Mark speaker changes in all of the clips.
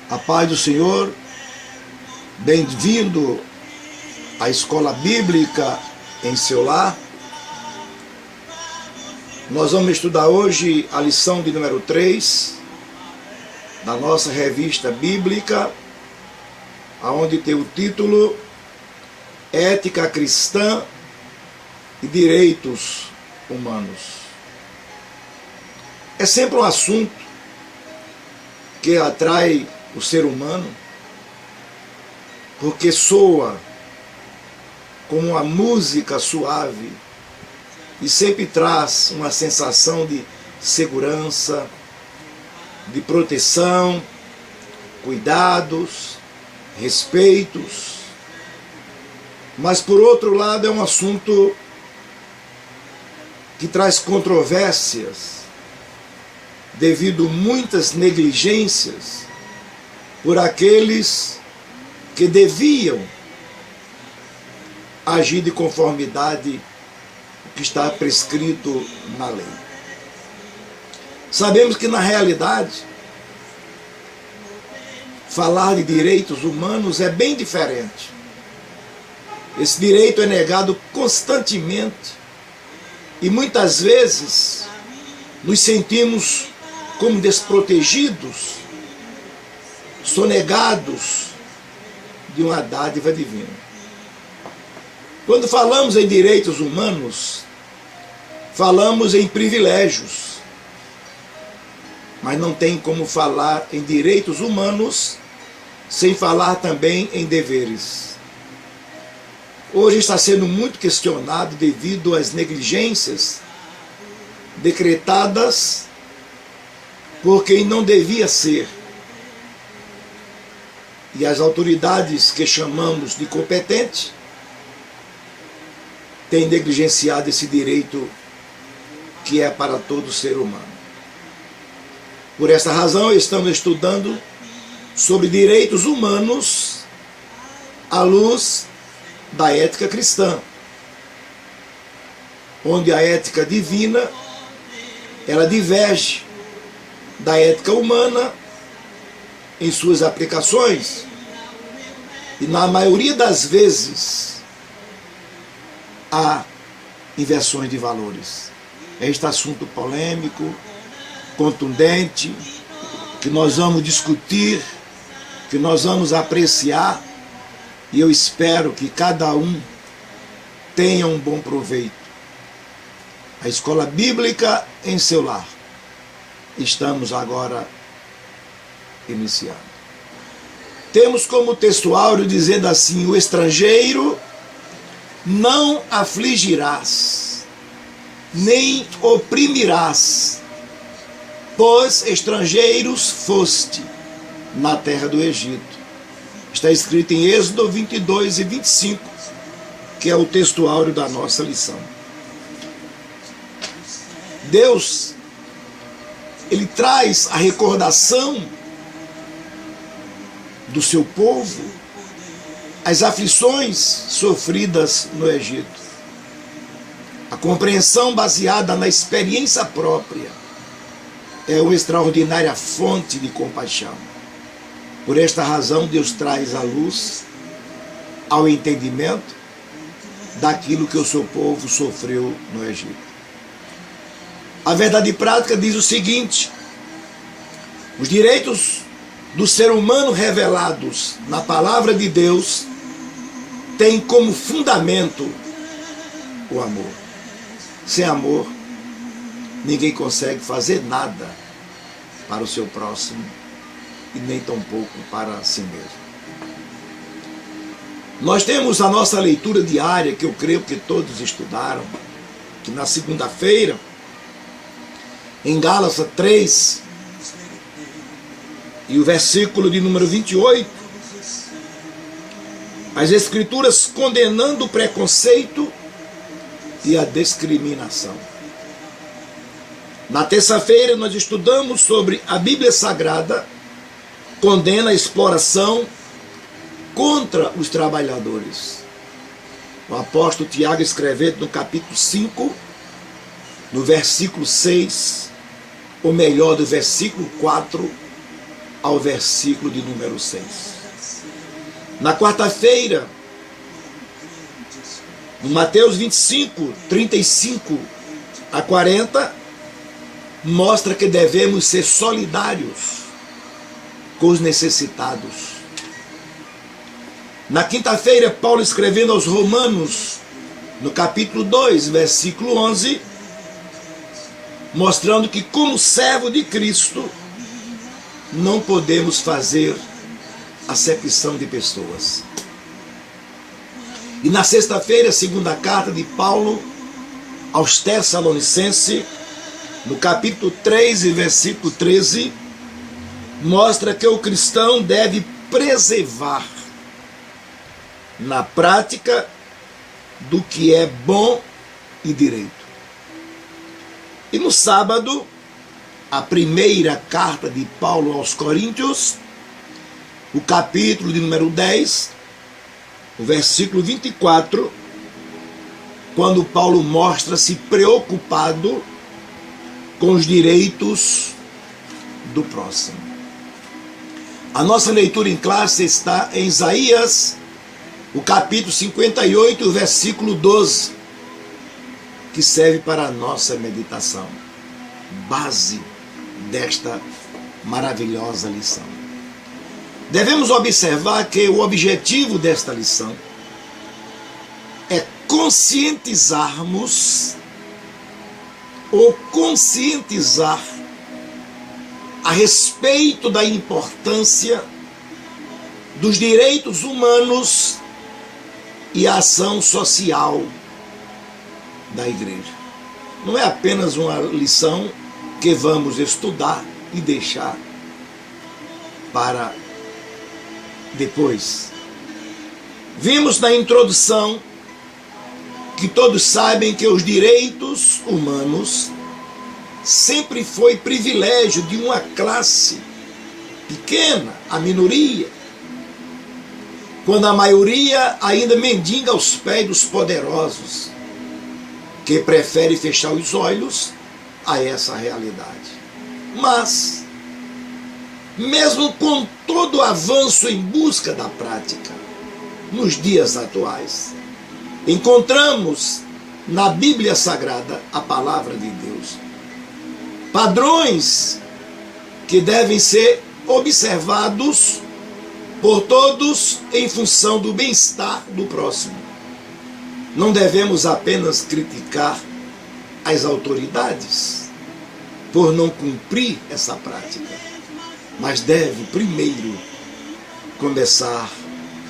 Speaker 1: A paz do Senhor, bem-vindo à Escola Bíblica em seu lar. Nós vamos estudar hoje a lição de número 3 da nossa revista bíblica, onde tem o título Ética Cristã e Direitos Humanos. É sempre um assunto que atrai o ser humano, porque soa como uma música suave e sempre traz uma sensação de segurança, de proteção, cuidados, respeitos. Mas, por outro lado, é um assunto que traz controvérsias devido a muitas negligências por aqueles que deviam agir de conformidade com o que está prescrito na lei. Sabemos que, na realidade, falar de direitos humanos é bem diferente. Esse direito é negado constantemente e muitas vezes nos sentimos como desprotegidos, sonegados de uma dádiva divina. Quando falamos em direitos humanos, falamos em privilégios, mas não tem como falar em direitos humanos sem falar também em deveres. Hoje está sendo muito questionado devido às negligências decretadas por quem não devia ser. E as autoridades que chamamos de competentes têm negligenciado esse direito que é para todo ser humano. Por esta razão, estamos estudando sobre direitos humanos à luz da ética cristã, onde a ética divina ela diverge da ética humana em suas aplicações, e na maioria das vezes há inversões de valores. É este assunto polêmico, contundente, que nós vamos discutir, que nós vamos apreciar, e eu espero que cada um tenha um bom proveito. A Escola Bíblica em seu lar. Estamos agora iniciando. Temos como textuário dizendo assim: o estrangeiro não afligirás, nem oprimirás, pois estrangeiros foste na terra do Egito. Está escrito em Êxodo 22 e 25, que é o textuário da nossa lição. Deus, Ele traz a recordação do seu povo, as aflições sofridas no Egito. A compreensão baseada na experiência própria é uma extraordinária fonte de compaixão. Por esta razão, Deus traz a luz ao entendimento daquilo que o seu povo sofreu no Egito. A verdade prática diz o seguinte: os direitos do ser humano revelados na palavra de Deus têm como fundamento o amor. Sem amor, ninguém consegue fazer nada para o seu próximo e nem tampouco para si mesmo. Nós temos a nossa leitura diária, que eu creio que todos estudaram, que na segunda-feira, em Gálatas 3, e o versículo de número 28, as Escrituras condenando o preconceito e a discriminação. Na terça-feira nós estudamos sobre a Bíblia Sagrada, condena a exploração contra os trabalhadores. O apóstolo Tiago escrevendo no capítulo 5, no versículo 6, ou melhor, do versículo 4, ao versículo de número 6. Na quarta-feira, no Mateus 25, 35 a 40, mostra que devemos ser solidários com os necessitados. Na quinta-feira, Paulo escrevendo aos Romanos, no capítulo 2, versículo 11, mostrando que como servo de Cristo, não podemos fazer acepção de pessoas. E na sexta-feira, a segunda carta de Paulo aos Tessalonicenses, no capítulo 3 e versículo 13, mostra que o cristão deve preservar na prática do que é bom e direito. E no sábado, a primeira carta de Paulo aos Coríntios, o capítulo de número 10, o versículo 24, quando Paulo mostra-se preocupado com os direitos do próximo. A nossa leitura em classe está em Isaías, o capítulo 58, o versículo 12, que serve para a nossa meditação, base desta maravilhosa lição. Devemos observar que o objetivo desta lição é conscientizarmos ou conscientizar a respeito da importância dos direitos humanos e a ação social da igreja. Não é apenas uma lição que vamos estudar e deixar para depois. Vimos na introdução que todos sabem que os direitos humanos sempre foi privilégio de uma classe pequena, a minoria, quando a maioria ainda mendiga aos pés dos poderosos, que prefere fechar os olhos a essa realidade. Mas, mesmo com todo o avanço em busca da prática, nos dias atuais, encontramos na Bíblia Sagrada, a palavra de Deus, padrões que devem ser observados por todos em função do bem-estar do próximo. Não devemos apenas criticar as autoridades por não cumprir essa prática, mas deve primeiro começar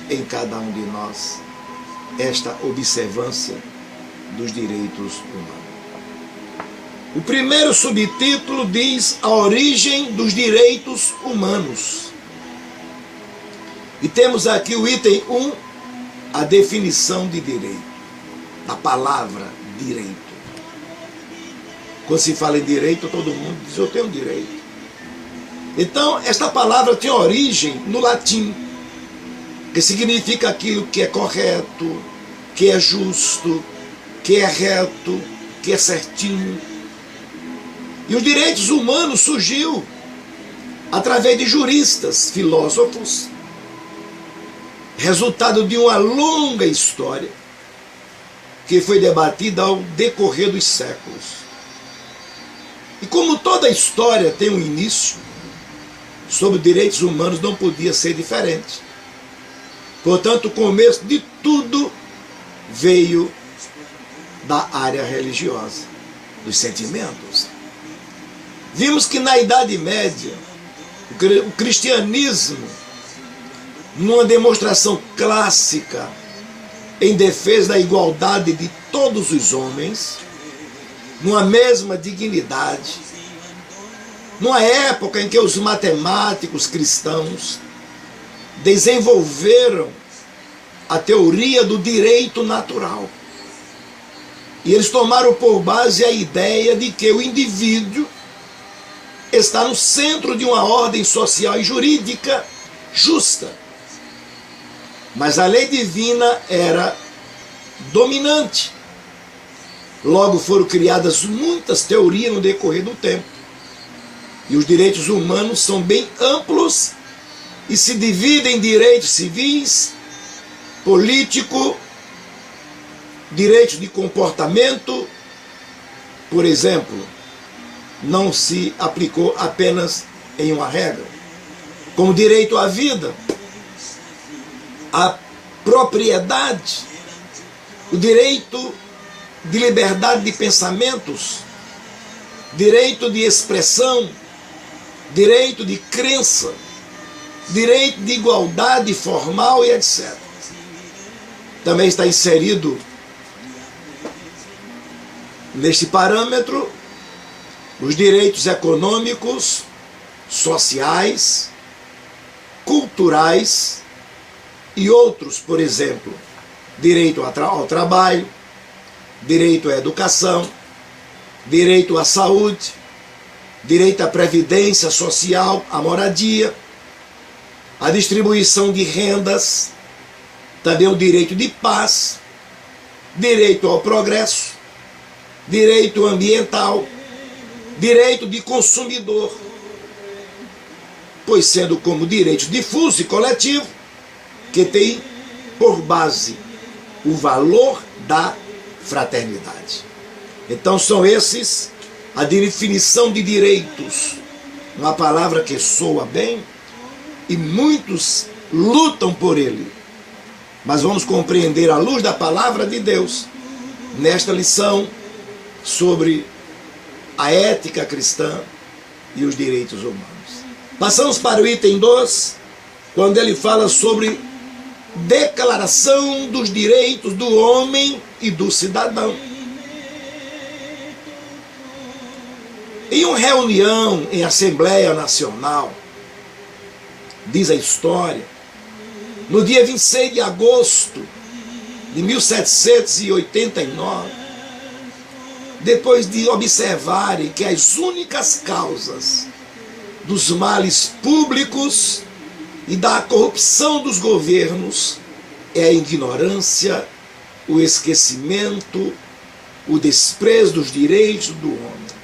Speaker 1: em cada um de nós esta observância dos direitos humanos. O primeiro subtítulo diz a origem dos direitos humanos. E temos aqui o item 1, a definição de direito, a palavra direito. Quando se fala em direito, todo mundo diz, eu tenho direito. Então, esta palavra tem origem no latim, que significa aquilo que é correto, que é justo, que é reto, que é certinho. E os direitos humanos surgiu através de juristas, filósofos, resultado de uma longa história que foi debatida ao decorrer dos séculos. E como toda história tem um início, sobre direitos humanos não podia ser diferente. Portanto, o começo de tudo veio da área religiosa, dos sentimentos. Vimos que na Idade Média, o cristianismo, numa demonstração clássica em defesa da igualdade de todos os homens, numa mesma dignidade, numa época em que os matemáticos cristãos desenvolveram a teoria do direito natural. E eles tomaram por base a ideia de que o indivíduo está no centro de uma ordem social e jurídica justa. Mas a lei divina era dominante. Logo foram criadas muitas teorias no decorrer do tempo. E os direitos humanos são bem amplos e se dividem em direitos civis, político, direitos de comportamento. Por exemplo, não se aplicou apenas em uma regra, como direito à vida, à propriedade, o direito de liberdade de pensamentos, direito de expressão, direito de crença, direito de igualdade formal e etc. Também está inserido neste parâmetro os direitos econômicos, sociais, culturais e outros, por exemplo, direito ao trabalho, direito à educação, direito à saúde, direito à previdência social, à moradia, à distribuição de rendas, também o direito de paz, direito ao progresso, direito ambiental, direito de consumidor, pois sendo como direito difuso e coletivo, que tem por base o valor da fraternidade. Então são esses a definição de direitos, uma palavra que soa bem e muitos lutam por ele. Mas vamos compreender à luz da palavra de Deus nesta lição sobre a ética cristã e os direitos humanos. Passamos para o item 2, quando ele fala sobre declaração dos direitos do homem e do cidadão. Em uma reunião em Assembleia Nacional, diz a história, no dia 26 de agosto de 1789, depois de observarem que as únicas causas dos males públicos e da corrupção dos governos é a ignorância, o esquecimento, o desprezo dos direitos do homem.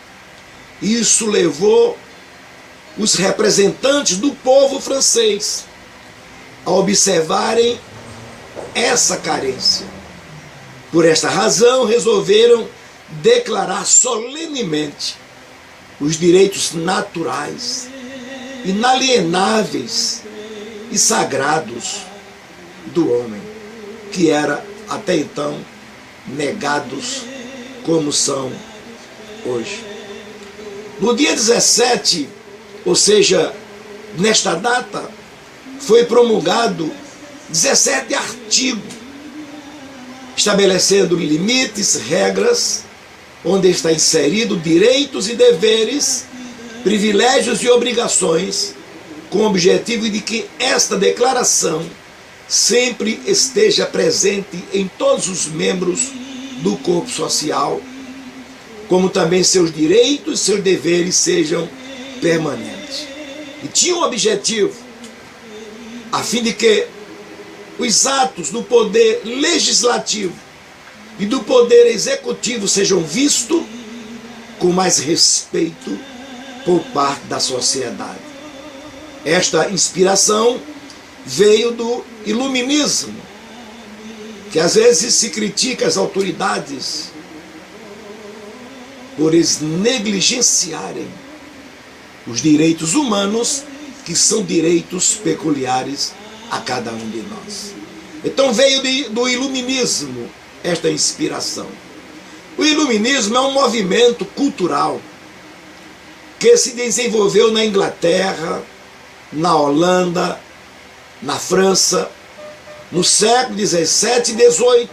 Speaker 1: Isso levou os representantes do povo francês a observarem essa carência. Por esta razão, resolveram declarar solenemente os direitos naturais, inalienáveis e sagrados do homem, que era até então negados como são hoje. No dia 17, ou seja, nesta data, foi promulgado 17 artigos estabelecendo limites, regras, onde está inserido direitos e deveres, privilégios e obrigações, com o objetivo de que esta declaração sempre esteja presente em todos os membros do corpo social, como também seus direitos e seus deveres sejam permanentes. E tinha um objetivo, a fim de que os atos do poder legislativo e do poder executivo sejam vistos com mais respeito por parte da sociedade. Esta inspiração veio do iluminismo, que às vezes se critica as autoridades por eles negligenciarem os direitos humanos, que são direitos peculiares a cada um de nós. Então veio do iluminismo esta inspiração. O iluminismo é um movimento cultural que se desenvolveu na Inglaterra, na Holanda, na França, no século XVII e XVIII,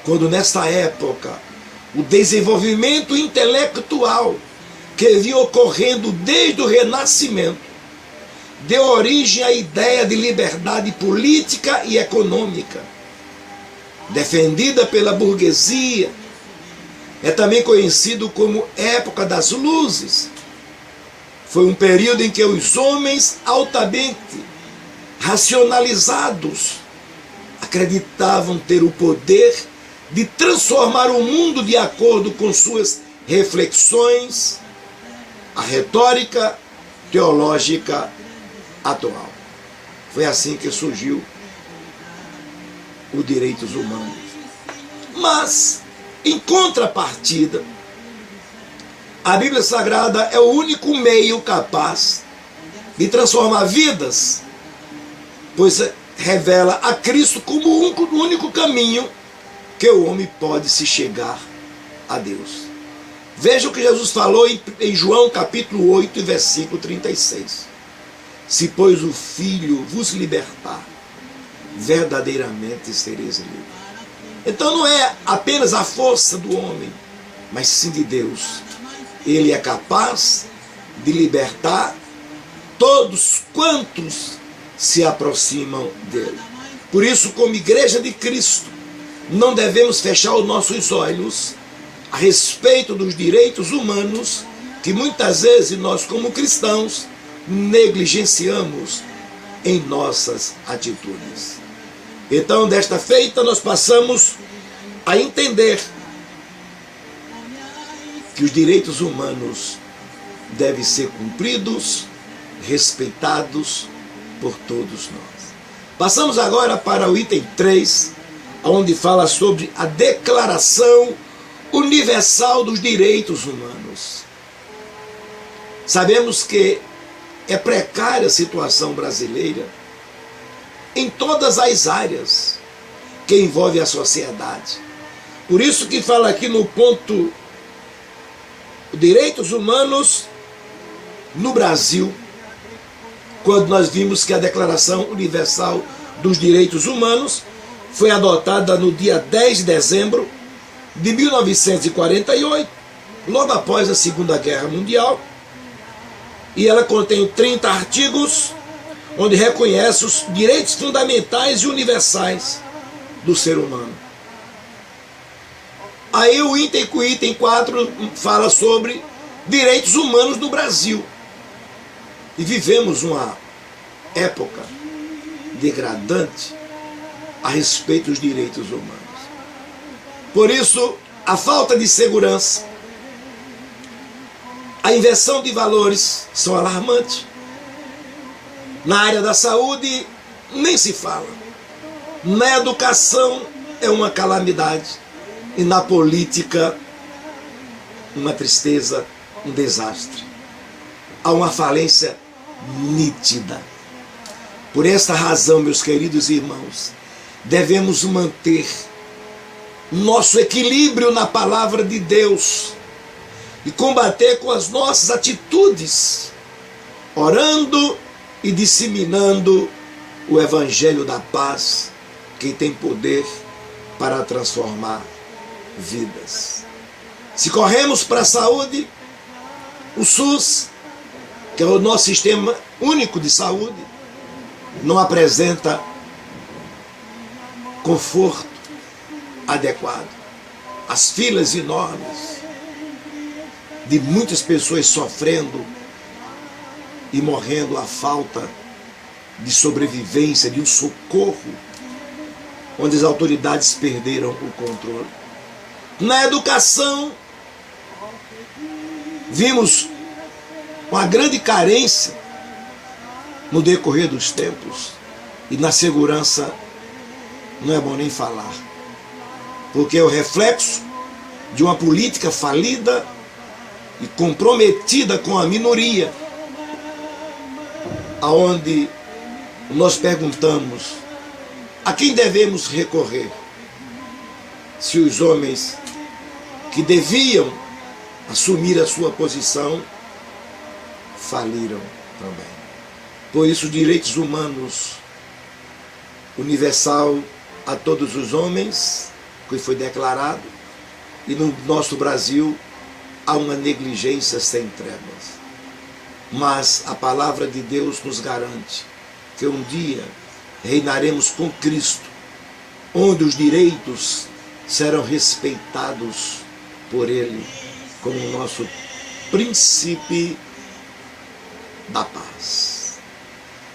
Speaker 1: quando nesta época o desenvolvimento intelectual que vinha ocorrendo desde o Renascimento deu origem à ideia de liberdade política e econômica, defendida pela burguesia. É também conhecido como época das luzes. Foi um período em que os homens altamente racionalizados acreditavam ter o poder de transformar o mundo de acordo com suas reflexões, a retórica teológica atual. Foi assim que surgiu os direitos humanos. Mas, em contrapartida, a Bíblia Sagrada é o único meio capaz de transformar vidas, pois revela a Cristo como o único caminho que o homem pode se chegar a Deus. Veja o que Jesus falou em João capítulo 8, versículo 36. Se, pois, o Filho vos libertar, verdadeiramente sereis livres. Então não é apenas a força do homem, mas sim de Deus. Ele é capaz de libertar todos quantos se aproximam dele. Por isso, como igreja de Cristo, não devemos fechar os nossos olhos a respeito dos direitos humanos que muitas vezes nós, como cristãos, negligenciamos em nossas atitudes. Então, desta feita, nós passamos a entender que os direitos humanos devem ser cumpridos, respeitados por todos nós. Passamos agora para o item 3, onde fala sobre a Declaração Universal dos Direitos Humanos. Sabemos que é precária a situação brasileira em todas as áreas que envolvem a sociedade. Por isso que fala aqui no ponto direitos humanos no Brasil, quando nós vimos que a Declaração Universal dos Direitos Humanos foi adotada no dia 10 de dezembro de 1948, logo após a Segunda Guerra Mundial, e ela contém 30 artigos, onde reconhece os direitos fundamentais e universais do ser humano. Aí o item 4 fala sobre direitos humanos no Brasil. E vivemos uma época degradante a respeito dos direitos humanos. Por isso, a falta de segurança, a inversão de valores são alarmantes. Na área da saúde, nem se fala. Na educação, é uma calamidade. E na política, uma tristeza, um desastre. Há uma falência nítida. Por esta razão, meus queridos irmãos, devemos manter nosso equilíbrio na palavra de Deus e combater com as nossas atitudes, orando e disseminando o Evangelho da paz, que tem poder para transformar vidas. Se corremos para a saúde, o SUS, que é o nosso sistema único de saúde, não apresenta conforto adequado. As filas enormes de muitas pessoas sofrendo e morrendo à falta de sobrevivência, de um socorro, onde as autoridades perderam o controle. Na educação, vimos uma grande carência no decorrer dos tempos, e na segurança não é bom nem falar, porque é o reflexo de uma política falida e comprometida com a minoria, aonde nós perguntamos a quem devemos recorrer, se os homens que deviam assumir a sua posição faliram também. Por isso, direitos humanos universal a todos os homens, que foi declarado, e no nosso Brasil há uma negligência sem tréguas. Mas a palavra de Deus nos garante que um dia reinaremos com Cristo, onde os direitos serão respeitados por Ele como o nosso príncipe da paz.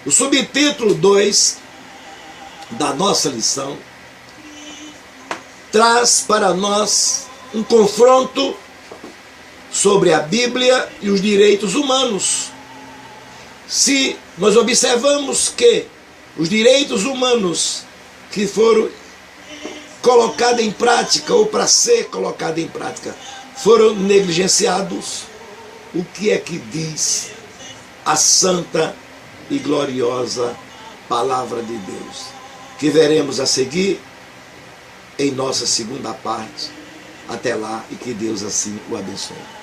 Speaker 1: O subtítulo 2 da nossa lição traz para nós um confronto sobre a Bíblia e os direitos humanos. Se nós observamos que os direitos humanos que foram colocados em prática, ou para ser colocados em prática, foram negligenciados, o que é que diz a santa e gloriosa palavra de Deus, que veremos a seguir em nossa segunda parte? Até lá, e que Deus assim o abençoe.